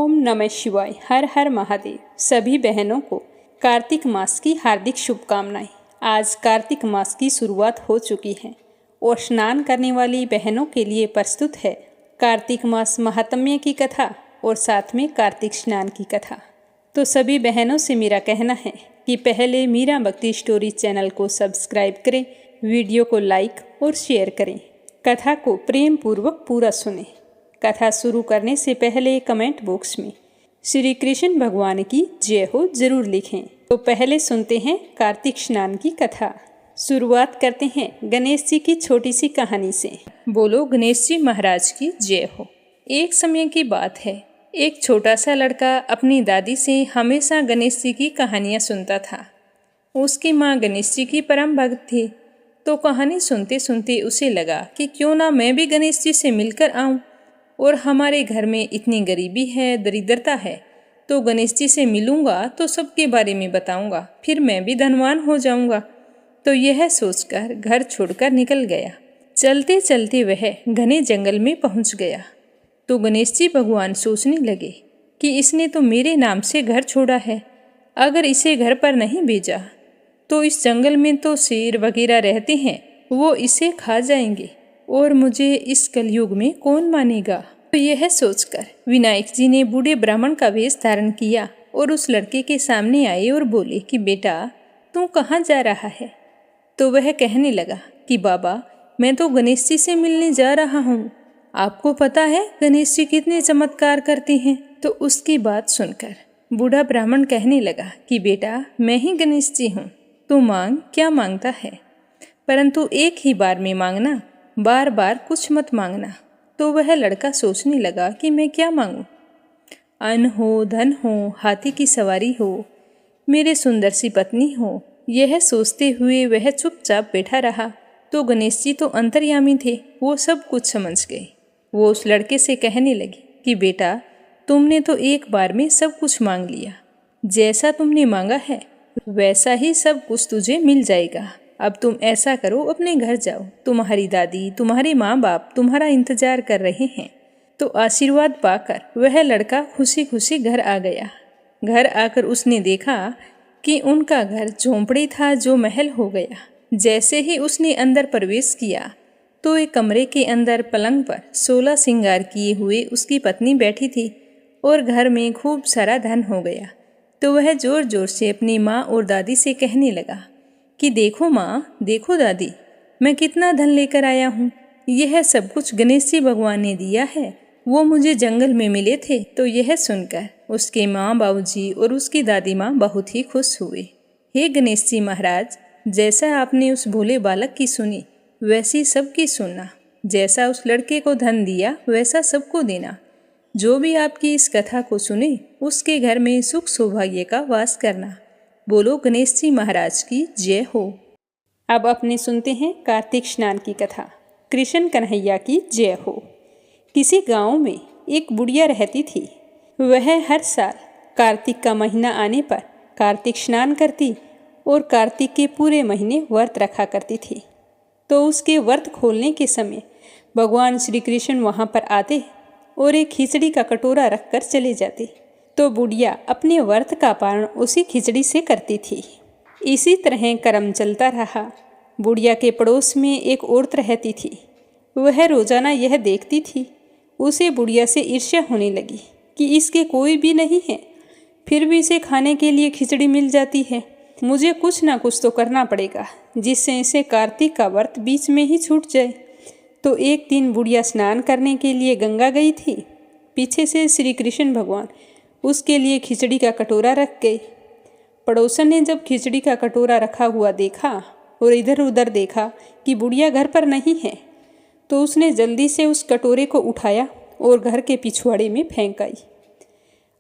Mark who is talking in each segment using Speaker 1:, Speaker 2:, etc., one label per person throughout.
Speaker 1: ओम नमः शिवाय। हर हर महादेव। सभी बहनों को कार्तिक मास की हार्दिक शुभकामनाएं। आज कार्तिक मास की शुरुआत हो चुकी है और स्नान करने वाली बहनों के लिए प्रस्तुत है कार्तिक मास महात्म्य की कथा और साथ में कार्तिक स्नान की कथा। तो सभी बहनों से मेरा कहना है कि पहले मीरा भक्ति स्टोरी चैनल को सब्सक्राइब करें, वीडियो को लाइक और शेयर करें, कथा को प्रेम पूर्वक पूरा सुनें। कथा शुरू करने से पहले कमेंट बॉक्स में श्री कृष्ण भगवान की जय हो जरूर लिखें। तो पहले सुनते हैं कार्तिक स्नान की कथा। शुरुआत करते हैं गणेश जी की छोटी सी कहानी से। बोलो गणेश जी महाराज की जय हो। एक समय की बात है, एक छोटा सा लड़का अपनी दादी से हमेशा गणेश जी की कहानियाँ सुनता था। उसकी माँ गणेश जी की परम भक्त थी, तो कहानी सुनते सुनते उसे लगा कि क्यों ना मैं भी गणेश जी से मिलकर आऊं। और हमारे घर में इतनी गरीबी है, दरिद्रता है, तो गणेश जी से मिलूंगा तो सबके बारे में बताऊंगा, फिर मैं भी धनवान हो जाऊंगा। तो यह सोचकर घर छोड़कर निकल गया। चलते चलते वह घने जंगल में पहुंच गया। तो गणेश जी भगवान सोचने लगे कि इसने तो मेरे नाम से घर छोड़ा है, अगर इसे घर पर नहीं भेजा तो इस जंगल में तो शेर वगैरह रहते हैं, वो इसे खा जाएंगे और मुझे इस कलयुग में कौन मानेगा। तो यह सोचकर विनायक जी ने बूढ़े ब्राह्मण का वेश धारण किया और उस लड़के के सामने आए और बोले कि बेटा तू कहाँ जा रहा है। तो वह कहने लगा कि बाबा मैं तो गणेश जी से मिलने जा रहा हूँ। आपको पता है गणेश जी कितने चमत्कार करते हैं। तो उसकी बात सुनकर बूढ़ा ब्राह्मण कहने लगा कि बेटा मैं ही गणेश जी हूँ, तू मांग क्या मांगता है, परंतु एक ही बार में मांगना, बार बार कुछ मत मांगना। तो वह लड़का सोचने लगा कि मैं क्या मांगूं। अन्न हो, धन हो, हाथी की सवारी हो, मेरे सुंदर सी पत्नी हो, यह सोचते हुए वह चुपचाप बैठा रहा। तो गणेश जी तो अंतर्यामी थे, वो सब कुछ समझ गए। वो उस लड़के से कहने लगे कि बेटा तुमने तो एक बार में सब कुछ मांग लिया, जैसा तुमने मांगा है वैसा ही सब कुछ तुझे मिल जाएगा। अब तुम ऐसा करो, अपने घर जाओ, तुम्हारी दादी, तुम्हारे माँ बाप तुम्हारा इंतजार कर रहे हैं। तो आशीर्वाद पाकर वह लड़का खुशी खुशी घर आ गया। घर आकर उसने देखा कि उनका घर झोंपड़ी था जो महल हो गया। जैसे ही उसने अंदर प्रवेश किया तो एक कमरे के अंदर पलंग पर 16 श्रृंगार किए हुए उसकी पत्नी बैठी थी और घर में खूब सारा धन हो गया। तो वह जोर जोर से अपनी माँ और दादी से कहने लगा कि देखो माँ, देखो दादी, मैं कितना धन लेकर आया हूँ। यह सब कुछ गणेश जी भगवान ने दिया है, वो मुझे जंगल में मिले थे। तो यह सुनकर उसके माँ बाबूजी और उसकी दादी माँ बहुत ही खुश हुए। हे गणेश जी महाराज, जैसा आपने उस भोले बालक की सुनी वैसी सबकी सुनना, जैसा उस लड़के को धन दिया वैसा सबको देना। जो भी आपकी इस कथा को सुने उसके घर में सुख सौभाग्य का वास करना। बोलो गणेश जी महाराज की जय हो। अब अपने सुनते हैं कार्तिक स्नान की कथा। कृष्ण कन्हैया की जय हो। किसी गांव में एक बुढ़िया रहती थी। वह हर साल कार्तिक का महीना आने पर कार्तिक स्नान करती और कार्तिक के पूरे महीने व्रत रखा करती थी। तो उसके व्रत खोलने के समय भगवान श्री कृष्ण वहाँ पर आते और एक खिचड़ी का कटोरा रखकर चले जाते। तो बुढ़िया अपने व्रत का पारण उसी खिचड़ी से करती थी। इसी तरह कर्म चलता रहा। बुढ़िया के पड़ोस में एक औरत रहती थी। वह रोजाना यह देखती थी। उसे बुढ़िया से ईर्ष्या होने लगी कि इसके कोई भी नहीं है, फिर भी इसे खाने के लिए खिचड़ी मिल जाती है। मुझे कुछ ना कुछ तो करना पड़ेगा जिससे इसे कार्तिक का व्रत बीच में ही छूट जाए। तो एक दिन बुढ़िया स्नान करने के लिए गंगा गई थी। पीछे से श्री कृष्ण भगवान उसके लिए खिचड़ी का कटोरा रख गए। पड़ोसन ने जब खिचड़ी का कटोरा रखा हुआ देखा और इधर उधर देखा कि बुढ़िया घर पर नहीं है, तो उसने जल्दी से उस कटोरे को उठाया और घर के पिछवाड़े में फेंक आई।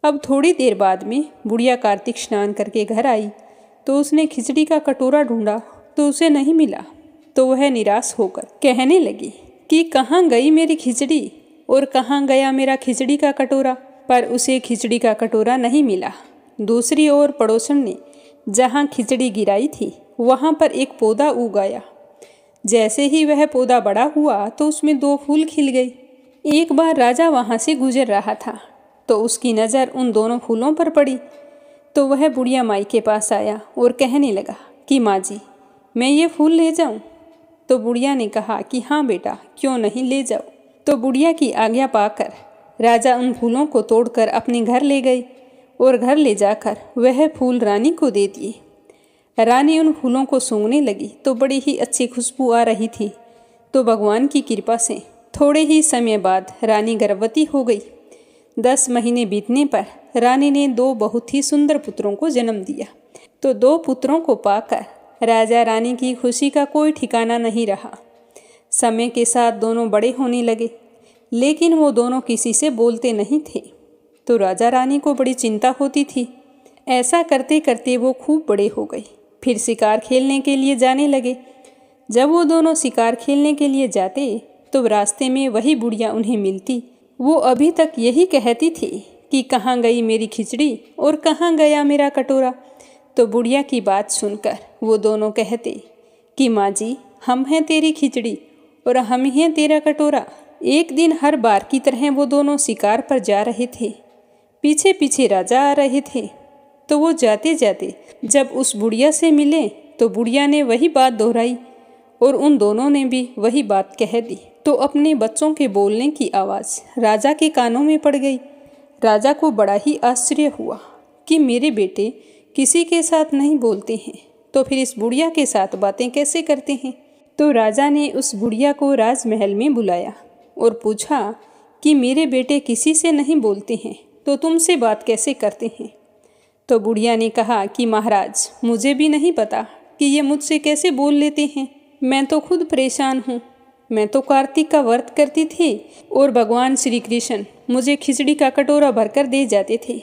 Speaker 1: अब थोड़ी देर बाद में बुढ़िया कार्तिक स्नान करके घर आई तो उसने खिचड़ी का कटोरा ढूंढा तो उसे नहीं मिला। तो वह निराश होकर कहने लगी कि कहाँ गई मेरी खिचड़ी और कहाँ गया मेरा खिचड़ी का कटोरा। पर उसे खिचड़ी का कटोरा नहीं मिला। दूसरी ओर पड़ोसन ने जहाँ खिचड़ी गिराई थी वहाँ पर एक पौधा उगाया। जैसे ही वह पौधा बड़ा हुआ तो उसमें 2 फूल खिल गए। एक बार राजा वहाँ से गुजर रहा था। तो उसकी नज़र उन दोनों फूलों पर पड़ी। तो वह बुढ़िया माई के पास आया और कहने लगा कि माँ जी, मैं ये फूल ले जाऊं? तो बुढ़िया ने कहा कि हाँ बेटा, क्यों नहीं, ले जाओ। तो बुढ़िया की आज्ञा पाकर राजा उन फूलों को तोड़कर अपने घर ले गई और घर ले जाकर वह फूल रानी को दे दिए। रानी उन फूलों को सूंघने लगी तो बड़ी ही अच्छी खुशबू आ रही थी। तो भगवान की कृपा से थोड़े ही समय बाद रानी गर्भवती हो गई। 10 महीने बीतने पर रानी ने 2 बहुत ही सुंदर पुत्रों को जन्म दिया। तो 2 पुत्रों को पाकर राजा रानी की खुशी का कोई ठिकाना नहीं रहा। समय के साथ दोनों बड़े होने लगे, लेकिन वो दोनों किसी से बोलते नहीं थे। तो राजा रानी को बड़ी चिंता होती थी। ऐसा करते करते वो खूब बड़े हो गए। फिर शिकार खेलने के लिए जाने लगे। जब वो दोनों शिकार खेलने के लिए जाते तो रास्ते में वही बुढ़िया उन्हें मिलती। वो अभी तक यही कहती थी कि कहाँ गई मेरी खिचड़ी और कहाँ गया मेरा कटोरा। तो बुढ़िया की बात सुनकर वो दोनों कहते कि माँ जी, हम हैं तेरी खिचड़ी और हम ही हैं तेरा कटोरा। एक दिन हर बार की तरह वो दोनों शिकार पर जा रहे थे। पीछे पीछे राजा आ रहे थे। तो वो जाते जाते जब उस बुढ़िया से मिले तो बुढ़िया ने वही बात दोहराई और उन दोनों ने भी वही बात कह दी। तो अपने बच्चों के बोलने की आवाज़ राजा के कानों में पड़ गई। राजा को बड़ा ही आश्चर्य हुआ कि मेरे बेटे किसी के साथ नहीं बोलते हैं, तो फिर इस बुढ़िया के साथ बातें कैसे करते हैं। तो राजा ने उस बुढ़िया को राजमहल में बुलाया और पूछा कि मेरे बेटे किसी से नहीं बोलते हैं तो तुमसे बात कैसे करते हैं। तो बुढ़िया ने कहा कि महाराज, मुझे भी नहीं पता कि ये मुझसे कैसे बोल लेते हैं। मैं तो खुद परेशान हूँ। मैं तो कार्तिक का व्रत करती थी और भगवान श्री कृष्ण मुझे खिचड़ी का कटोरा भरकर दे जाते थे।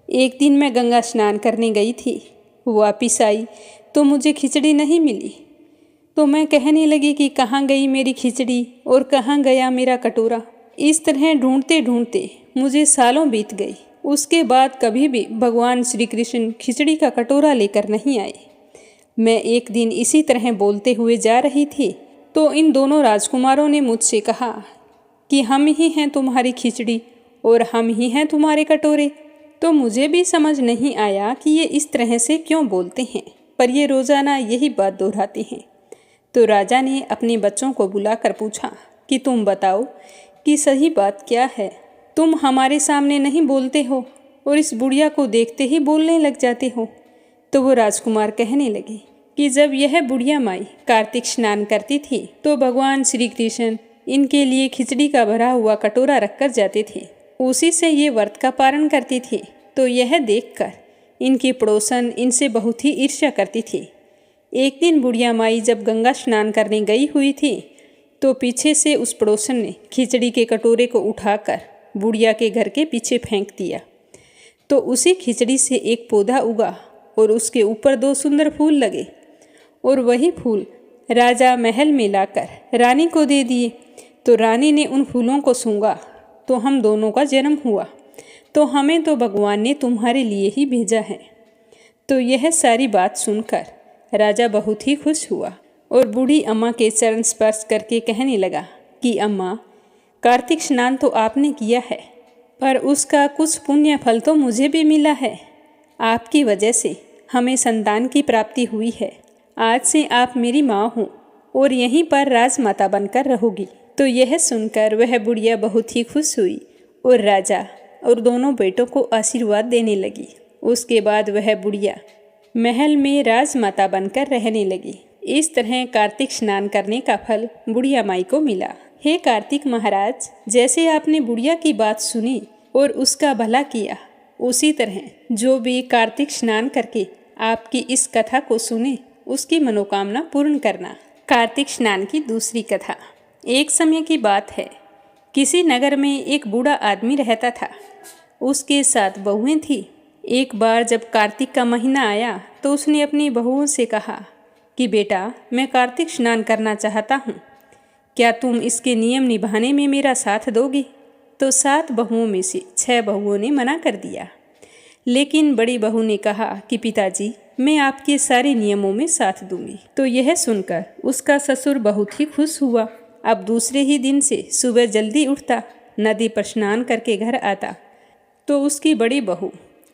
Speaker 1: एक दिन मैं गंगा स्नान करने गई थी, वापिस आई तो मुझे खिचड़ी नहीं मिली। तो मैं कहने लगी कि कहाँ गई मेरी खिचड़ी और कहाँ गया मेरा कटोरा। इस तरह ढूंढते ढूंढते मुझे सालों बीत गई। उसके बाद कभी भी भगवान श्री कृष्ण खिचड़ी का कटोरा लेकर नहीं आए। मैं एक दिन इसी तरह बोलते हुए जा रही थी तो इन दोनों राजकुमारों ने मुझसे कहा कि हम ही हैं तुम्हारी खिचड़ी और हम ही हैं तुम्हारे कटोरे। तो मुझे भी समझ नहीं आया कि ये इस तरह से क्यों बोलते हैं, पर ये रोज़ाना यही बात दोहराते हैं। तो राजा ने अपने बच्चों को बुलाकर पूछा कि तुम बताओ कि सही बात क्या है। तुम हमारे सामने नहीं बोलते हो और इस बुढ़िया को देखते ही बोलने लग जाते हो। तो वो राजकुमार कहने लगे कि जब यह बुढ़िया माई कार्तिक स्नान करती थी तो भगवान श्री कृष्ण इनके लिए खिचड़ी का भरा हुआ कटोरा रखकर जाते थे। उसी से ये व्रत का पारण करती थी। तो यह देखकर इनकी पड़ोसन इनसे बहुत ही ईर्ष्या करती थी। एक दिन बुढ़िया माई जब गंगा स्नान करने गई हुई थी तो पीछे से उस पड़ोसन ने खिचड़ी के कटोरे को उठाकर बुढ़िया के घर के पीछे फेंक दिया। तो उसी खिचड़ी से एक पौधा उगा और उसके ऊपर 2 सुंदर फूल लगे और वही फूल राजा महल में लाकर रानी को दे दिए। तो रानी ने उन फूलों को सूंघा तो हम दोनों का जन्म हुआ। तो हमें तो भगवान ने तुम्हारे लिए ही भेजा है। तो यह सारी बात सुनकर राजा बहुत ही खुश हुआ और बूढ़ी अम्मा के चरण स्पर्श करके कहने लगा कि अम्मा, कार्तिक स्नान तो आपने किया है, पर उसका कुछ पुण्य फल तो मुझे भी मिला है। आपकी वजह से हमें संतान की प्राप्ति हुई है। आज से आप मेरी माँ हो और यहीं पर राजमाता बनकर रहोगी। तो यह सुनकर वह बुढ़िया बहुत ही खुश हुई और राजा और दोनों बेटों को आशीर्वाद देने लगी। उसके बाद वह बुढ़िया महल में राजमाता बनकर रहने लगी। इस तरह कार्तिक स्नान करने का फल बुढ़िया माई को मिला। हे कार्तिक महाराज, जैसे आपने बुढ़िया की बात सुनी और उसका भला किया, उसी तरह जो भी कार्तिक स्नान करके आपकी इस कथा को सुने उसकी मनोकामना पूर्ण करना। कार्तिक स्नान की दूसरी कथा। एक समय की बात है, किसी नगर में एक बूढ़ा आदमी रहता था। उसके 7 बहुएं थीं। एक बार जब कार्तिक का महीना आया तो उसने अपनी बहुओं से कहा कि बेटा, मैं कार्तिक स्नान करना चाहता हूँ, क्या तुम इसके नियम निभाने में मेरा साथ दोगी? तो 7 बहुओं में से 6 बहुओं ने मना कर दिया, लेकिन बड़ी बहू ने कहा कि पिताजी, मैं आपके सारे नियमों में साथ दूंगी। तो यह सुनकर उसका ससुर बहुत ही खुश हुआ। अब दूसरे ही दिन से सुबह जल्दी उठता, नदी पर स्नान करके घर आता, तो उसकी बड़ी बहू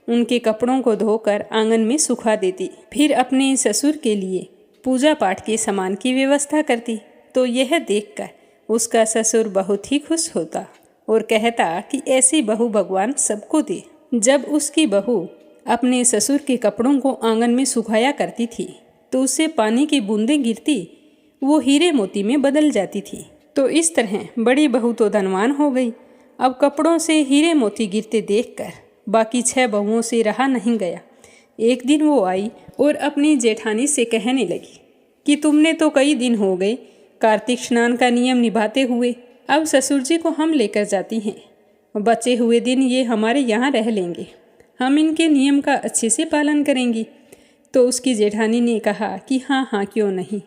Speaker 1: उनके कपड़ों को धोकर आंगन में सुखा देती, फिर अपने ससुर के लिए पूजा पाठ के सामान की व्यवस्था करती। तो यह देखकर उसका ससुर बहुत ही खुश होता और कहता कि ऐसी बहू भगवान सबको दे। जब उसकी बहू अपने ससुर के कपड़ों को आंगन में सुखाया करती थी तो उससे पानी की बूंदें गिरती वो हीरे मोती में बदल जाती थी। तो इस तरह बड़ी बहू तो धनवान हो गई। अब कपड़ों से हीरे मोती गिरते देखकर बाकी 6 बहुओं से रहा नहीं गया। एक दिन वो आई और अपनी जेठानी से कहने लगी कि तुमने तो कई दिन हो गए कार्तिक स्नान का नियम निभाते हुए, अब ससुर जी को हम लेकर जाती हैं। बचे हुए दिन ये हमारे यहाँ रह लेंगे, हम इनके नियम का अच्छे से पालन करेंगी। तो उसकी जेठानी ने कहा कि हाँ हाँ क्यों नहीं,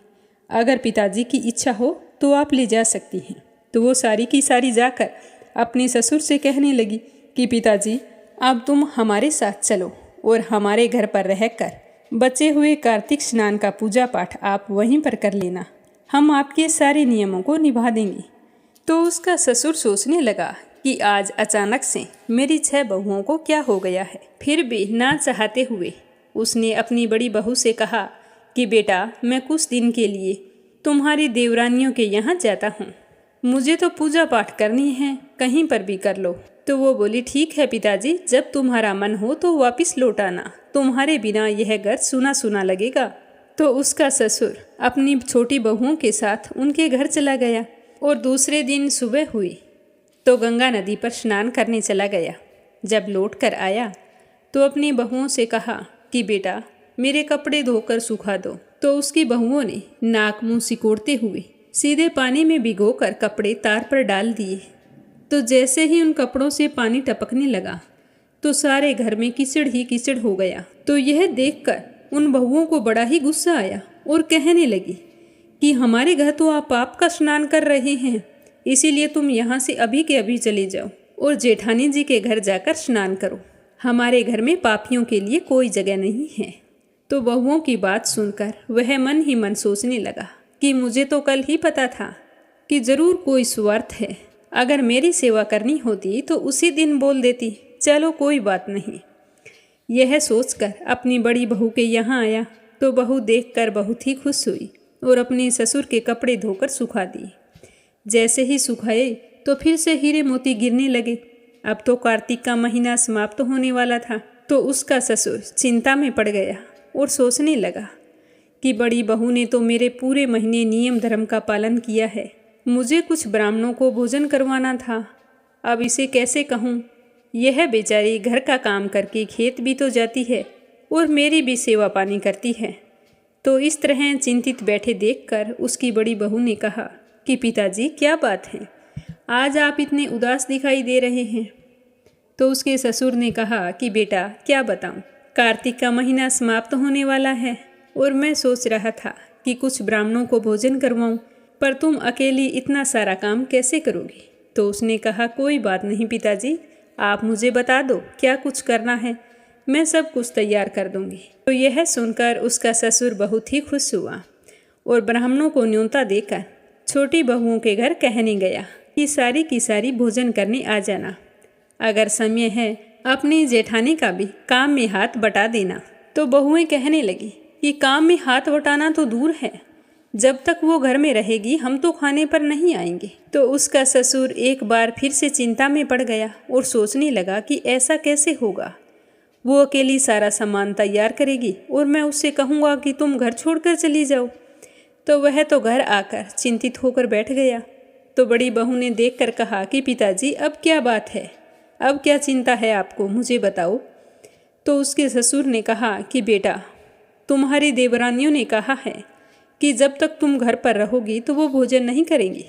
Speaker 1: अगर पिताजी की इच्छा हो तो आप ले जा सकती हैं। तो वो सारी की सारी जाकर अपने ससुर से कहने लगी कि पिताजी अब तुम हमारे साथ चलो और हमारे घर पर रहकर बचे हुए कार्तिक स्नान का पूजा पाठ आप वहीं पर कर लेना, हम आपके सारे नियमों को निभा देंगे। तो उसका ससुर सोचने लगा कि आज अचानक से मेरी 6 बहुओं को क्या हो गया है। फिर भी ना चाहते हुए उसने अपनी बड़ी बहू से कहा कि बेटा मैं कुछ दिन के लिए तुम्हारी देवरानियों के यहाँ जाता हूँ, मुझे तो पूजा पाठ करनी है, कहीं पर भी कर लो। तो वो बोली ठीक है पिताजी, जब तुम्हारा मन हो तो वापस लौट आना, तुम्हारे बिना यह घर सूना सूना लगेगा। तो उसका ससुर अपनी छोटी बहुओं के साथ उनके घर चला गया और दूसरे दिन सुबह हुई तो गंगा नदी पर स्नान करने चला गया। जब लौट कर आया तो अपनी बहुओं से कहा कि बेटा मेरे कपड़े धोकर सुखा दो। तो उसकी बहुओं ने नाक मुंह सिकोड़ते हुए सीधे पानी में भिगोकर कपड़े तार पर डाल दिए। तो जैसे ही उन कपड़ों से पानी टपकने लगा तो सारे घर में कीचड़ ही कीचड़ हो गया। तो यह देखकर उन बहुओं को बड़ा ही गुस्सा आया और कहने लगी कि हमारे घर तो आप पाप का स्नान कर रहे हैं, इसीलिए तुम यहाँ से अभी के अभी चले जाओ और जेठानी जी के घर जाकर स्नान करो, हमारे घर में पापियों के लिए कोई जगह नहीं है। तो बहुओं की बात सुनकर वह मन ही मन सोचने लगा कि मुझे तो कल ही पता था कि जरूर कोई स्वार्थ है, अगर मेरी सेवा करनी होती तो उसी दिन बोल देती, चलो कोई बात नहीं। यह सोचकर अपनी बड़ी बहू के यहाँ आया तो बहू देखकर बहुत ही खुश हुई और अपने ससुर के कपड़े धोकर सुखा दिए। जैसे ही सुखाए तो फिर से हीरे मोती गिरने लगे। अब तो कार्तिक का महीना समाप्त होने वाला था। तो उसका ससुर चिंता में पड़ गया और सोचने लगा कि बड़ी बहू ने तो मेरे पूरे महीने नियम धर्म का पालन किया है, मुझे कुछ ब्राह्मणों को भोजन करवाना था, अब इसे कैसे कहूँ। यह बेचारी घर का काम करके खेत भी तो जाती है और मेरी भी सेवा पानी करती है। तो इस तरह चिंतित बैठे देखकर उसकी बड़ी बहू ने कहा कि पिताजी क्या बात है, आज आप इतने उदास दिखाई दे रहे हैं। तो उसके ससुर ने कहा कि बेटा क्या बताऊं, कार्तिक का महीना समाप्त होने वाला है और मैं सोच रहा था कि कुछ ब्राह्मणों को भोजन करवाऊं, पर तुम अकेली इतना सारा काम कैसे करोगी। तो उसने कहा कोई बात नहीं पिताजी, आप मुझे बता दो क्या कुछ करना है, मैं सब कुछ तैयार कर दूंगी। तो यह सुनकर उसका ससुर बहुत ही खुश हुआ और ब्राह्मणों को न्योता देकर छोटी बहुओं के घर कहने गया कि सारी की सारी भोजन करने आ जाना, अगर समय है अपनी जेठानी का भी काम में हाथ बटा देना। तो बहुएं कहने लगी कि काम में हाथ बटाना तो दूर है, जब तक वो घर में रहेगी हम तो खाने पर नहीं आएंगे। तो उसका ससुर एक बार फिर से चिंता में पड़ गया और सोचने लगा कि ऐसा कैसे होगा, वो अकेली सारा सामान तैयार करेगी और मैं उससे कहूँगा कि तुम घर छोड़कर चली जाओ। तो वह तो घर आकर चिंतित होकर बैठ गया। तो बड़ी बहू ने देखकर कहा कि पिताजी अब क्या बात है, अब क्या चिंता है आपको, मुझे बताओ। तो उसके ससुर ने कहा कि बेटा तुम्हारी देवरानियों ने कहा है कि जब तक तुम घर पर रहोगी तो वो भोजन नहीं करेंगी।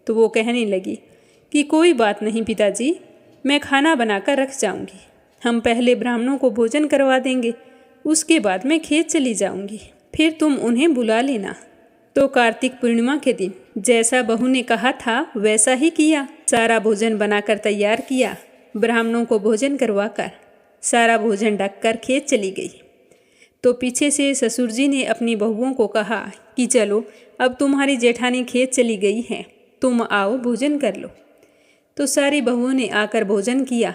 Speaker 1: तो वो कहने लगी कि कोई बात नहीं पिताजी, मैं खाना बनाकर रख जाऊंगी, हम पहले ब्राह्मणों को भोजन करवा देंगे, उसके बाद मैं खेत चली जाऊंगी, फिर तुम उन्हें बुला लेना। तो कार्तिक पूर्णिमा के दिन जैसा बहू ने कहा था वैसा ही किया, सारा भोजन बनाकर तैयार किया, ब्राह्मणों को भोजन करवाकर सारा भोजन ढककर खेत चली गई। तो पीछे से ससुर जी ने अपनी बहुओं को कहा कि चलो अब तुम्हारी जेठानी खेत चली गई है, तुम आओ भोजन कर लो। तो सारी बहुओं ने आकर भोजन किया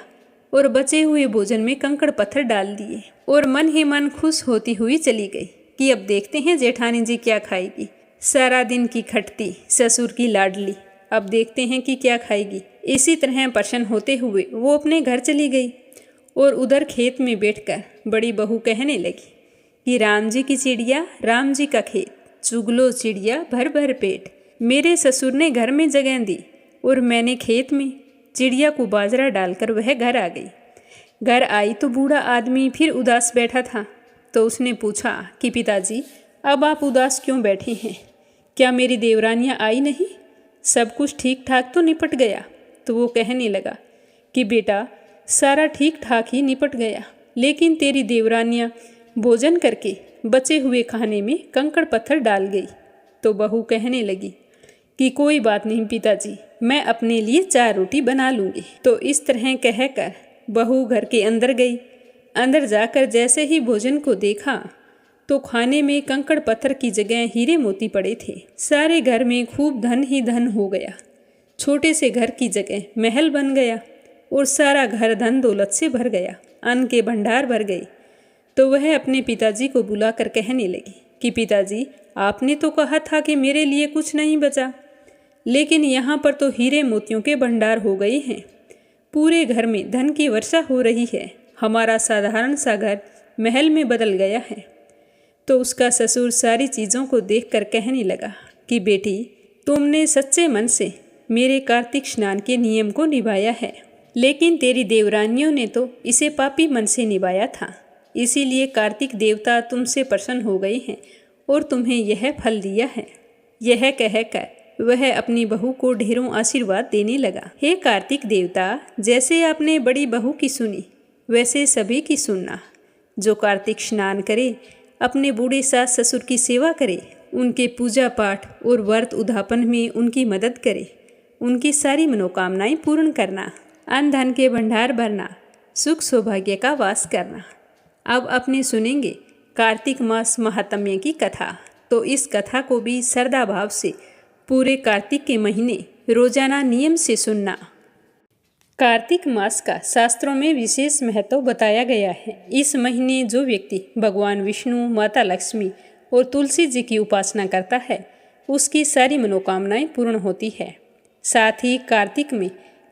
Speaker 1: और बचे हुए भोजन में कंकड़ पत्थर डाल दिए और मन ही मन खुश होती हुई चली गई कि अब देखते हैं जेठानी जी क्या खाएगी। सारा दिन की खटती, ससुर की लाडली, अब देखते हैं कि क्या खाएगी। इसी तरह प्रसन्न होते हुए वो अपने घर चली गई और उधर खेत में बैठकर बड़ी बहू कहने लगी कि राम जी की चिड़िया, राम जी का खेत, चुग लो चिड़िया भर भर पेट। मेरे ससुर ने घर में जगह दी और मैंने खेत में। चिड़िया को बाजरा डालकर वह घर आ गई। घर आई तो बूढ़ा आदमी फिर उदास बैठा था। तो उसने पूछा कि पिताजी, अब आप उदास क्यों बैठे हैं? क्या मेरी देवरानियाँ आई नहीं? सब कुछ ठीक ठाक तो निपट गया? तो वो कहने लगा कि बेटा, सारा ठीक ठाक ही निपट गया, लेकिन तेरी देवरानियाँ भोजन करके बचे हुए खाने में कंकड़ पत्थर डाल गई। तो बहू कहने लगी कि कोई बात नहीं पिताजी, मैं अपने लिए 4 रोटी बना लूँगी। तो इस तरह कहकर बहू घर के अंदर गई। अंदर जाकर जैसे ही भोजन को देखा तो खाने में कंकड़ पत्थर की जगह हीरे मोती पड़े थे। सारे घर में खूब धन ही धन हो गया। छोटे से घर की जगह महल बन गया और सारा घर धन दौलत से भर गया, अन्न के भंडार भर गए। तो वह अपने पिताजी को बुलाकर कहने लगी कि पिताजी, आपने तो कहा था कि मेरे लिए कुछ नहीं बचा, लेकिन यहाँ पर तो हीरे मोतियों के भंडार हो गए हैं। पूरे घर में धन की वर्षा हो रही है। हमारा साधारण सा घर महल में बदल गया है। तो उसका ससुर सारी चीज़ों को देखकर कहने लगा कि बेटी, तुमने सच्चे मन से मेरे कार्तिक स्नान के नियम को निभाया है, लेकिन तेरी देवरानियों ने तो इसे पापी मन से निभाया था। इसीलिए कार्तिक देवता तुमसे प्रसन्न हो गए हैं और तुम्हें यह फल दिया है। यह कहकर वह अपनी बहू को ढेरों आशीर्वाद देने लगा। हे कार्तिक देवता, जैसे आपने बड़ी बहू की सुनी, वैसे सभी की सुनना। जो कार्तिक स्नान करे, अपने बूढ़े सास ससुर की सेवा करे, उनके पूजा पाठ और व्रत उद्यापन में उनकी मदद करे, उनकी सारी मनोकामनाएं पूर्ण करना, अन्न धन के भंडार भरना, सुख सौभाग्य का वास करना। अब अपने सुनेंगे कार्तिक मास महात्म्य की कथा। तो इस कथा को भी श्रद्धा भाव से पूरे कार्तिक के महीने रोजाना नियम से सुनना। कार्तिक मास का शास्त्रों में विशेष महत्व बताया गया है। इस महीने जो व्यक्ति भगवान विष्णु, माता लक्ष्मी और तुलसी जी की उपासना करता है, उसकी सारी मनोकामनाएं पूर्ण होती है। साथ ही कार्तिक में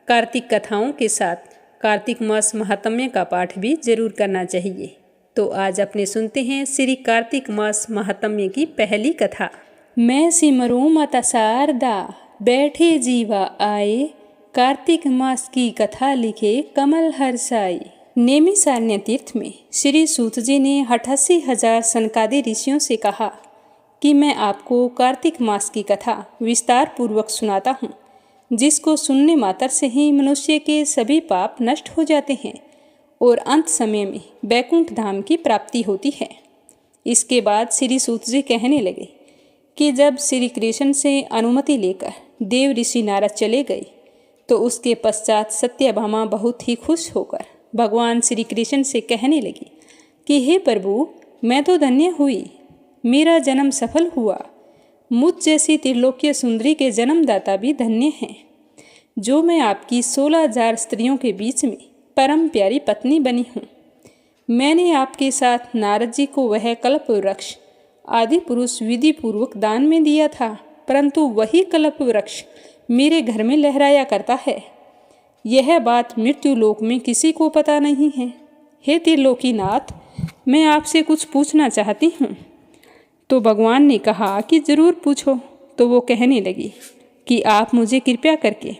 Speaker 1: कार्तिक कथाओं के साथ कार्तिक मास महात्म्य का पाठ भी जरूर करना चाहिए। तो आज अपने सुनते हैं श्री कार्तिक मास महात्म्य की पहली कथा। मैं सिमरूं माता शारदा, बैठे जीवा आए, कार्तिक मास की कथा लिखे कमल हर्षाई। नैमिषारण्य तीर्थ में श्री सूत जी ने 88,000 सनकादि ऋषियों से कहा कि मैं आपको कार्तिक मास की कथा विस्तार पूर्वक सुनाता हूँ, जिसको सुनने मात्र से ही मनुष्य के सभी पाप नष्ट हो जाते हैं और अंत समय में बैकुंठ धाम की प्राप्ति होती है। इसके बाद श्री सूत जी कहने लगे कि जब श्री कृष्ण से अनुमति लेकर देव ऋषि नारद चले गए, तो उसके पश्चात सत्यभामा बहुत ही खुश होकर भगवान श्री कृष्ण से कहने लगी कि हे प्रभु, मैं तो धन्य हुई, मेरा जन्म सफल हुआ। मुझ जैसी त्रिलोकीय सुंदरी के जन्मदाता भी धन्य हैं, जो मैं आपकी 16,000 स्त्रियों के बीच में परम प्यारी पत्नी बनी हूँ। मैंने आपके साथ नारद जी को वह कल्प वृक्ष आदि पुरुष विधि पूर्वक दान में दिया था, परंतु वही कल्प वृक्ष मेरे घर में लहराया करता है। यह बात मृत्यु लोक में किसी को पता नहीं है। हे त्रिलोकीनाथ, मैं आपसे कुछ पूछना चाहती हूँ। तो भगवान ने कहा कि जरूर पूछो। तो वो कहने लगी कि आप मुझे कृपया करके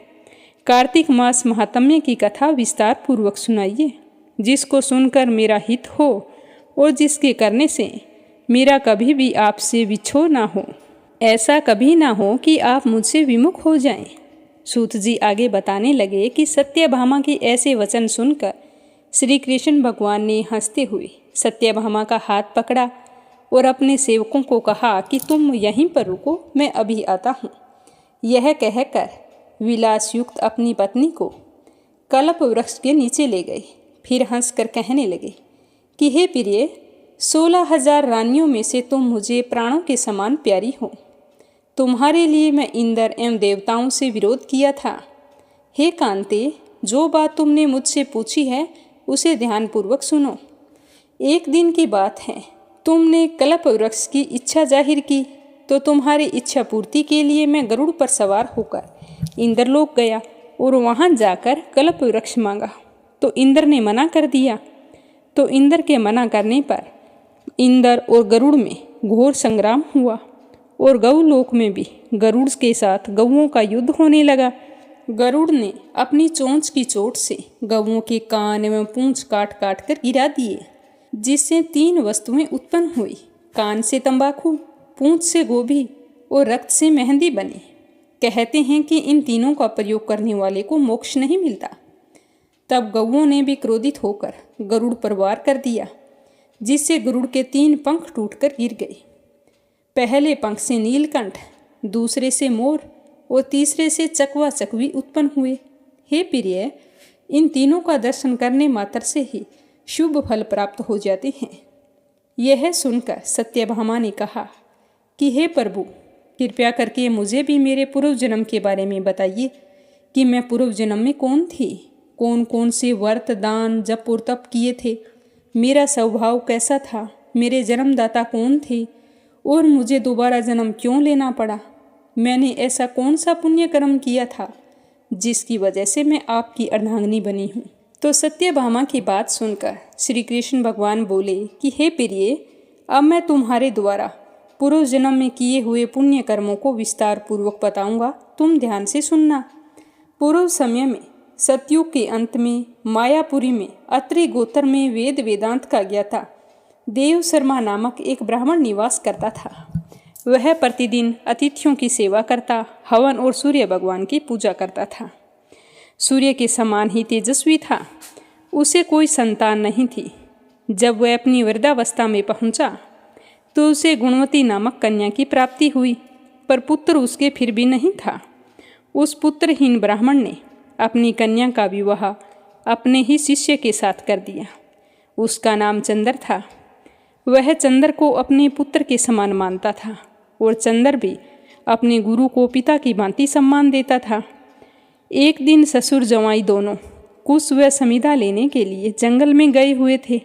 Speaker 1: कार्तिक मास महात्म्य की कथा विस्तार पूर्वक सुनाइए, जिसको सुनकर मेरा हित हो और जिसके करने से मेरा कभी भी आपसे विछोह ना हो। ऐसा कभी ना हो कि आप मुझसे विमुख हो जाएं। सूत जी आगे बताने लगे कि सत्यभामा के ऐसे वचन सुनकर श्री कृष्ण भगवान ने हंसते हुए सत्यभामा का हाथ पकड़ा और अपने सेवकों को कहा कि तुम यहीं पर रुको, मैं अभी आता हूँ। यह कहकर विलास युक्त अपनी पत्नी को कल्प वृक्ष के नीचे ले गए। फिर हंसकर कहने लगे कि हे प्रिय, 16,000 रानियों में से तुम मुझे प्राणों के समान प्यारी हो। तुम्हारे लिए मैं इंद्र एवं देवताओं से विरोध किया था। हे कांते, जो बात तुमने मुझसे पूछी है उसे ध्यानपूर्वक सुनो। एक दिन की बात है, तुमने कल्प वृक्ष की इच्छा जाहिर की, तो तुम्हारी इच्छा पूर्ति के लिए मैं गरुड़ पर सवार होकर इंद्रलोक गया और वहाँ जाकर कल्प वृक्ष मांगा, तो इंद्र ने मना कर दिया। तो इंद्र के मना करने पर इंद्र और गरुड़ में घोर संग्राम हुआ और गौलोक में भी गरुड़ के साथ गौओं का युद्ध होने लगा। गरुड़ ने अपनी चोंच की चोट से गौओं के कान एवं पूंछ काट काट कर गिरा दिए, जिससे 3 वस्तुएं उत्पन्न हुई। कान से तंबाकू, पूंछ से गोभी और रक्त से मेहंदी बनी। कहते हैं कि इन तीनों का प्रयोग करने वाले को मोक्ष नहीं मिलता। तब गौओं ने भी क्रोधित होकर गरुड़ पर वार कर दिया, जिससे गरुड़ के 3 पंख टूटकर गिर गए। पहले पंख से नीलकंठ, दूसरे से मोर और तीसरे से चकवा चकवी उत्पन्न हुए। हे प्रिय, इन तीनों का दर्शन करने मात्र से ही शुभ फल प्राप्त हो जाते हैं। यह सुनकर सत्यभामा ने कहा कि हे प्रभु, कृपया करके मुझे भी मेरे पूर्व जन्म के बारे में बताइए कि मैं पूर्व जन्म में कौन थी, कौन कौन से व्रत, दान, जप और तप किए थे, मेरा स्वभाव कैसा था, मेरे जन्मदाता कौन थे और मुझे दोबारा जन्म क्यों लेना पड़ा। मैंने ऐसा कौन सा पुण्य कर्म किया था जिसकी वजह से मैं आपकी अर्धांगिनी बनी हूँ। तो सत्यभामा की बात सुनकर श्री कृष्ण भगवान बोले कि हे प्रिय, अब मैं तुम्हारे द्वारा पूर्व जन्म में किए हुए पुण्य कर्मों को विस्तार पूर्वक बताऊंगा, तुम ध्यान से सुनना। पूर्व समय में सतयुग के अंत में मायापुरी में अत्रि गोत्र में वेद वेदांत का ज्ञाता देव शर्मा नामक एक ब्राह्मण निवास करता था। वह प्रतिदिन अतिथियों की सेवा करता, हवन और सूर्य भगवान की पूजा करता था। सूर्य के समान ही तेजस्वी था। उसे कोई संतान नहीं थी। जब वह अपनी वृद्धावस्था में पहुंचा तो उसे गुणवती नामक कन्या की प्राप्ति हुई, पर पुत्र उसके फिर भी नहीं था। उस पुत्रहीन ब्राह्मण ने अपनी कन्या का विवाह अपने ही शिष्य के साथ कर दिया। उसका नाम चंद्र था। वह चंद्र को अपने पुत्र के समान मानता था और चंद्र भी अपने गुरु को पिता की भांति सम्मान देता था। एक दिन ससुर जवाई दोनों कुश व समिधा लेने के लिए जंगल में गए हुए थे।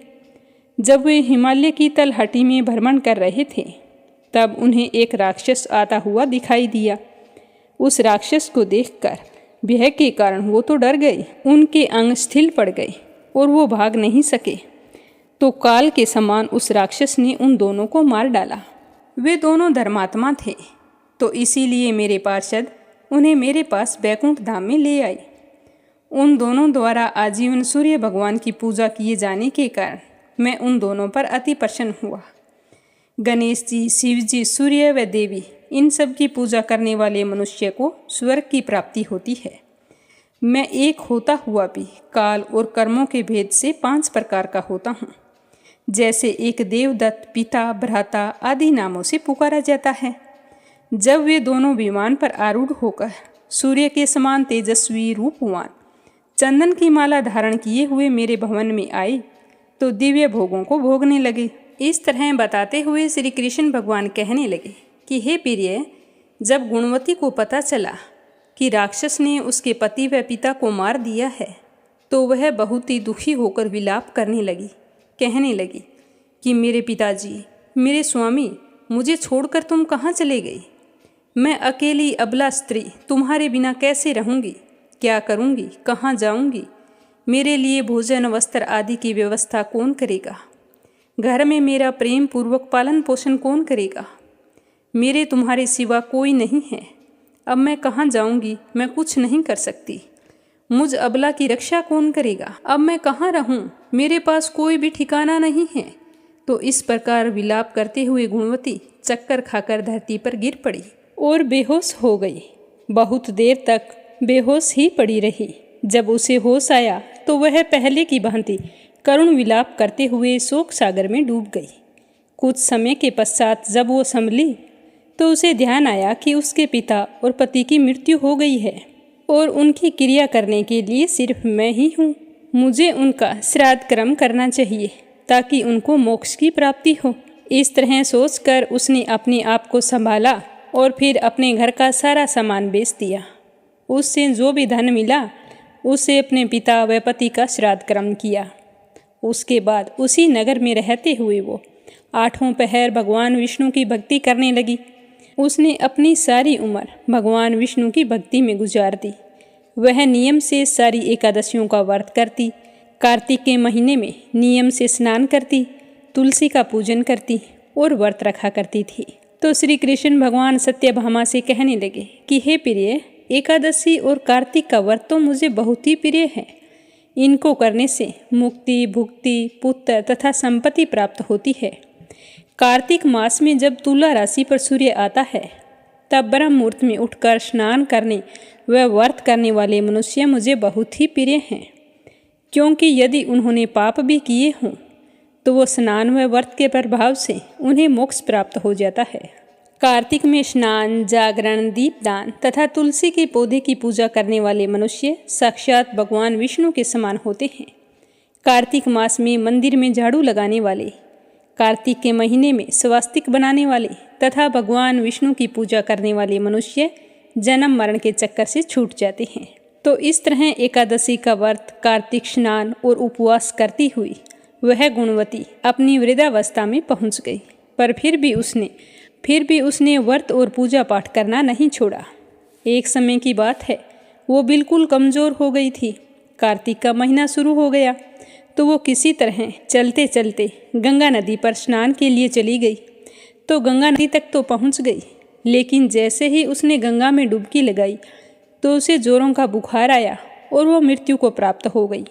Speaker 1: जब वे हिमालय की तलहटी में भ्रमण कर रहे थे, तब उन्हें एक राक्षस आता हुआ दिखाई दिया। उस राक्षस को देखकर भय के कारण वो तो डर गए, उनके अंग शिथिल पड़ गए और वो भाग नहीं सके। तो काल के समान उस राक्षस ने उन दोनों को मार डाला। वे दोनों धर्मात्मा थे, तो इसीलिए मेरे पार्षद उन्हें मेरे पास बैकुंठ धाम में ले आए। उन दोनों द्वारा आजीवन सूर्य भगवान की पूजा किए जाने के कारण मैं उन दोनों पर अति प्रसन्न हुआ। गणेश जी, शिव जी, सूर्य व देवी, इन सब की पूजा करने वाले मनुष्य को स्वर्ग की प्राप्ति होती है। मैं एक होता हुआ भी काल और कर्मों के भेद से 5 प्रकार का होता हूँ। जैसे एक देवदत्त, पिता, भ्राता आदि नामों से पुकारा जाता है। जब वे दोनों विमान पर आरूढ़ होकर सूर्य के समान तेजस्वी, रूपवान, चंदन की माला धारण किए हुए मेरे भवन में आए, तो दिव्य भोगों को भोगने लगे। इस तरह बताते हुए श्री कृष्ण भगवान कहने लगे कि हे प्रिय, जब गुणवती को पता चला कि राक्षस ने उसके पति व पिता को मार दिया है, तो वह बहुत ही दुखी होकर विलाप करने लगी। कहने लगी कि मेरे पिताजी, मेरे स्वामी, मुझे छोड़कर तुम कहाँ चले गए? मैं अकेली अबला स्त्री तुम्हारे बिना कैसे रहूँगी? क्या करूँगी? कहाँ जाऊँगी? मेरे लिए भोजन, वस्त्र आदि की व्यवस्था कौन करेगा? घर में मेरा प्रेम पूर्वक पालन पोषण कौन करेगा? मेरे तुम्हारे सिवा कोई नहीं है। अब मैं कहाँ जाऊँगी? मैं कुछ नहीं कर सकती। मुझ अबला की रक्षा कौन करेगा? अब मैं कहाँ रहूँ? मेरे पास कोई भी ठिकाना नहीं है। तो इस प्रकार विलाप करते हुए गुणवती चक्कर खाकर धरती पर गिर पड़ी और बेहोश हो गई। बहुत देर तक बेहोश ही पड़ी रही। जब उसे होश आया तो वह पहले की भांति करुण विलाप करते हुए शोक सागर में डूब गई। कुछ समय के पश्चात जब वो संभली तो उसे ध्यान आया कि उसके पिता और पति की मृत्यु हो गई है और उनकी क्रिया करने के लिए सिर्फ मैं ही हूँ। मुझे उनका श्राद्ध कर्म करना चाहिए ताकि उनको मोक्ष की प्राप्ति हो। इस तरह सोचकर उसने अपने आप को संभाला और फिर अपने घर का सारा सामान बेच दिया। उससे जो भी धन मिला उसे अपने पिता व पति का श्राद्ध कर्म किया। उसके बाद उसी नगर में रहते हुए वो 8 पहर भगवान विष्णु की भक्ति करने लगी। उसने अपनी सारी उम्र भगवान विष्णु की भक्ति में गुजार दी। वह नियम से सारी एकादशियों का व्रत करती, कार्तिक के महीने में नियम से स्नान करती, तुलसी का पूजन करती और व्रत रखा करती थी। तो श्री कृष्ण भगवान सत्यभामा से कहने लगे कि हे प्रिय, एकादशी और कार्तिक का व्रत तो मुझे बहुत ही प्रिय है। इनको करने से मुक्ति, भुक्ति, पुत्र तथा संपत्ति प्राप्त होती है। कार्तिक मास में जब तुला राशि पर सूर्य आता है, तब ब्रह्म मुहूर्त में उठकर स्नान करने व व्रत करने वाले मनुष्य मुझे बहुत ही प्रिय हैं, क्योंकि यदि उन्होंने पाप भी किए हों तो वो स्नान व व्रत के प्रभाव से उन्हें मोक्ष प्राप्त हो जाता है। कार्तिक में स्नान, जागरण, दीपदान तथा तुलसी के पौधे की पूजा करने वाले मनुष्य साक्षात भगवान विष्णु के समान होते हैं। कार्तिक मास में मंदिर में झाड़ू लगाने वाले, कार्तिक के महीने में स्वास्तिक बनाने वाले तथा भगवान विष्णु की पूजा करने वाले मनुष्य जन्म मरण के चक्कर से छूट जाते हैं। तो इस तरह एकादशी का व्रत, कार्तिक स्नान और उपवास करती हुई वह गुणवती अपनी वृद्धावस्था में पहुंच गई। पर फिर भी उसने व्रत और पूजा पाठ करना नहीं छोड़ा। एक समय की बात है, वो बिल्कुल कमज़ोर हो गई थी। कार्तिक का महीना शुरू हो गया तो वो किसी तरह चलते चलते गंगा नदी पर स्नान के लिए चली गई। तो गंगा नदी तक तो पहुंच गई, लेकिन जैसे ही उसने गंगा में डुबकी लगाई तो उसे जोरों का बुखार आया और वो मृत्यु को प्राप्त हो गई।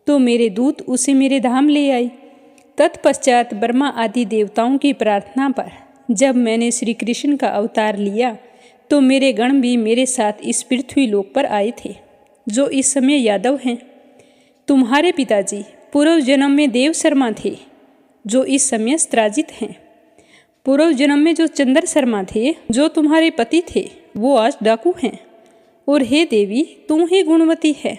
Speaker 1: तो मेरे दूत उसे मेरे धाम ले आई। तत्पश्चात ब्रह्मा आदि देवताओं की प्रार्थना पर जब मैंने श्री कृष्ण का अवतार लिया तो मेरे गण भी मेरे साथ इस पृथ्वी लोक पर आए थे, जो इस समय यादव हैं। तुम्हारे पिताजी पूर्व जन्म में देव शर्मा थे, जो इस समय स्त्राजित हैं। पूर्व जन्म में जो चंद्र शर्मा थे, जो तुम्हारे पति थे, वो आज डाकू हैं। और हे देवी, तुम ही गुणवती है।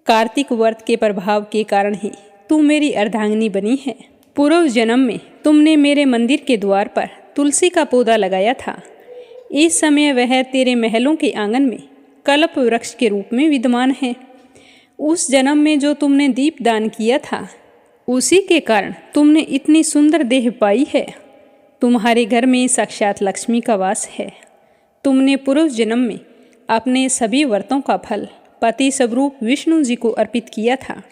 Speaker 1: कार्तिक व्रत के प्रभाव के कारण ही तू मेरी अर्धांगिनी बनी है। पूर्व जन्म में तुमने मेरे मंदिर के द्वार पर तुलसी का पौधा लगाया था। इस समय वह तेरे महलों के आंगन में कल्प वृक्ष के रूप में विद्यमान है। उस जन्म में जो तुमने दीप दान किया था, उसी के कारण तुमने इतनी सुंदर देह पाई है। तुम्हारे घर में साक्षात लक्ष्मी का वास है। तुमने पूर्व जन्म में अपने सभी व्रतों का फल पति स्वरूप विष्णु जी को अर्पित किया था।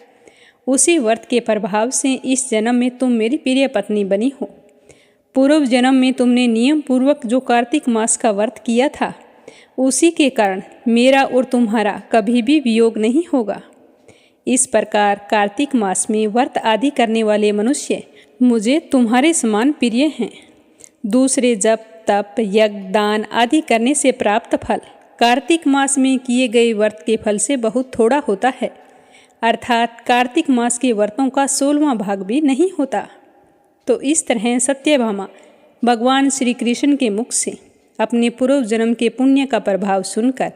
Speaker 1: उसी व्रत के प्रभाव से इस जन्म में तुम मेरी प्रिय पत्नी बनी हो। पूर्व जन्म में तुमने नियम पूर्वक जो कार्तिक मास का व्रत किया था, उसी के कारण मेरा और तुम्हारा कभी भी वियोग नहीं होगा। इस प्रकार कार्तिक मास में व्रत आदि करने वाले मनुष्य मुझे तुम्हारे समान प्रिय हैं। दूसरे जप, तप, यज्ञ, दान आदि करने से प्राप्त फल कार्तिक मास में किए गए व्रत के फल से बहुत थोड़ा होता है, अर्थात कार्तिक मास के व्रतों का 16वां भाग भी नहीं होता। तो इस तरह सत्यभामा भगवान श्री कृष्ण के मुख से अपने पूर्व जन्म के पुण्य का प्रभाव सुनकर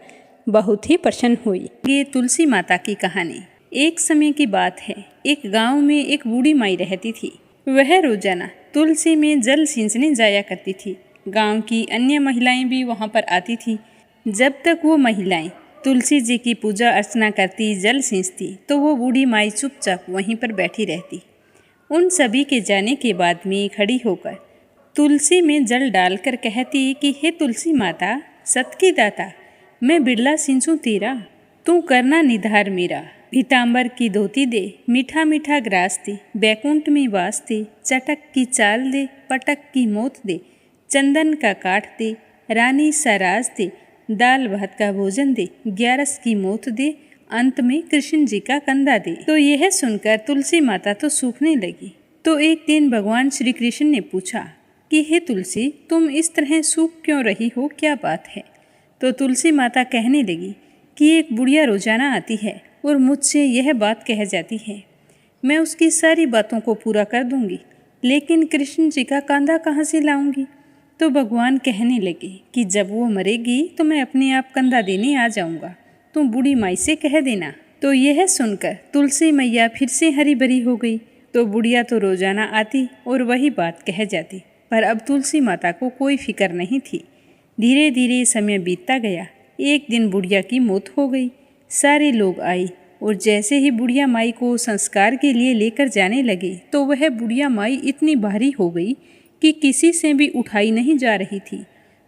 Speaker 1: बहुत ही प्रसन्न हुई। ये तुलसी माता की कहानी। एक समय की बात है, एक गांव में एक बूढ़ी माई रहती थी। वह रोजाना तुलसी में जल सींचने जाया करती थी। गांव की अन्य महिलाएं भी वहां पर आती थी। जब तक वो महिलाएं तुलसी जी की पूजा अर्चना करती, जल सींचती, तो वो बूढ़ी माई चुपचाप वहीं पर बैठी रहती। उन सभी के जाने के बाद में खड़ी होकर तुलसी में जल डालकर कहती कि हे तुलसी माता, सत की दाता, मैं बिरला सिंचूं तेरा, तू करना निधार मेरा। पीताम्बर की धोती दे, मीठा मीठा ग्रास दे, बैकुंठ में वास दे, चटक की चाल दे, पटक की मोत दे, चंदन का काठ दे, रानी सराज दे, दाल भात का भोजन दे, 11 की मोत दे, अंत में कृष्ण जी का कंधा दे। तो यह सुनकर तुलसी माता तो सूखने लगी। तो एक दिन भगवान श्री कृष्ण ने पूछा कि हे तुलसी, तुम इस तरह सूख क्यों रही हो, क्या बात है? तो तुलसी माता कहने लगी कि एक बुढ़िया रोजाना आती है और मुझसे यह बात कह जाती है। मैं उसकी सारी बातों को पूरा कर दूंगी, लेकिन कृष्ण जी का कांधा कहाँ से लाऊंगी? तो भगवान कहने लगे कि जब वो मरेगी तो मैं अपने आप कंधा देने आ जाऊंगा, तुम बूढ़ी माई से कह देना। तो यह सुनकर तुलसी मैया फिर से हरी भरी हो गई। तो बुढ़िया तो रोजाना आती और वही बात कह जाती, पर अब तुलसी माता को कोई फिक्र नहीं थी। धीरे धीरे समय बीतता गया। एक दिन बुढ़िया की मौत हो गई। सारे लोग आए और जैसे ही बुढ़िया माई को संस्कार के लिए लेकर जाने लगे तो वह बुढ़िया माई इतनी भारी हो गई कि किसी से भी उठाई नहीं जा रही थी।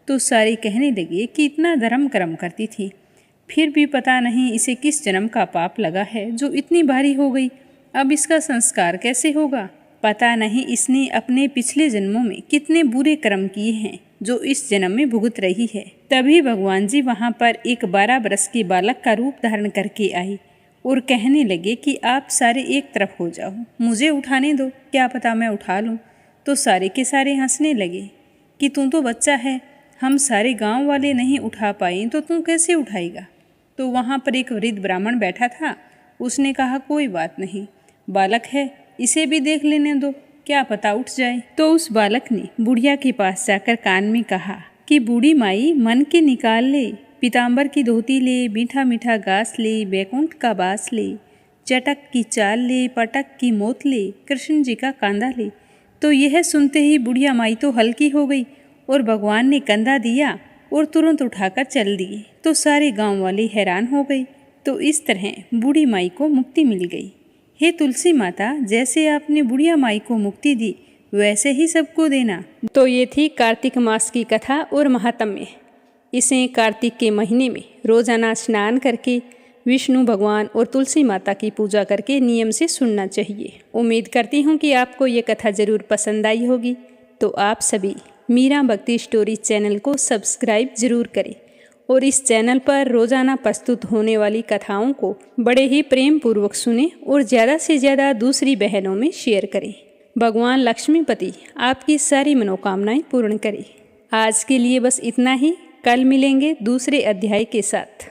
Speaker 1: तो सारे कहने लगे कि इतना धर्म कर्म करती थी, फिर भी पता नहीं इसे किस जन्म का पाप लगा है जो इतनी भारी हो गई। अब इसका संस्कार कैसे होगा? पता नहीं इसने अपने पिछले जन्मों में कितने बुरे कर्म किए हैं जो इस जन्म में भुगत रही है। तभी भगवान जी वहाँ पर एक 12 वर्ष के बालक का रूप धारण करके आए और कहने लगे कि आप सारे एक तरफ हो जाओ, मुझे उठाने दो, क्या पता मैं उठा लूँ। तो सारे के सारे हंसने लगे कि तू तो बच्चा है, हम सारे गांव वाले नहीं उठा पाए तो तू कैसे उठाएगा। तो वहाँ पर एक वृद्ध ब्राह्मण बैठा था, उसने कहा कोई बात नहीं, बालक है, इसे भी देख लेने दो, क्या पता उठ जाए। तो उस बालक ने बुढ़िया के पास जाकर कान में कहा कि बूढ़ी माई मन के निकाल ले, पीताम्बर की धोती ले, मीठा मीठा घास ले, बैकुंठ का बास ले, चटक की चाल ले, पटक की मोत ले, कृष्ण जी का कांधा ले। तो यह सुनते ही बुढ़िया माई तो हल्की हो गई और भगवान ने कंधा दिया और तुरंत उठाकर चल दिए। तो सारे गांव वाले हैरान हो गए। तो इस तरह बूढ़ी माई को मुक्ति मिल गई। हे तुलसी माता, जैसे आपने बुढ़िया माई को मुक्ति दी वैसे ही सबको देना। तो ये थी कार्तिक मास की कथा और महात्म्य। इसे कार्तिक के महीने में रोजाना स्नान करके विष्णु भगवान और तुलसी माता की पूजा करके नियम से सुनना चाहिए। उम्मीद करती हूँ कि आपको ये कथा ज़रूर पसंद आई होगी। तो आप सभी मीरा भक्ति स्टोरी चैनल को सब्सक्राइब जरूर करें और इस चैनल पर रोजाना प्रस्तुत होने वाली कथाओं को बड़े ही प्रेम पूर्वक सुनें और ज़्यादा से ज़्यादा दूसरी बहनों में शेयर करें। भगवान लक्ष्मीपति आपकी सारी मनोकामनाएं पूर्ण करें। आज के लिए बस इतना ही, कल मिलेंगे दूसरे अध्याय के साथ।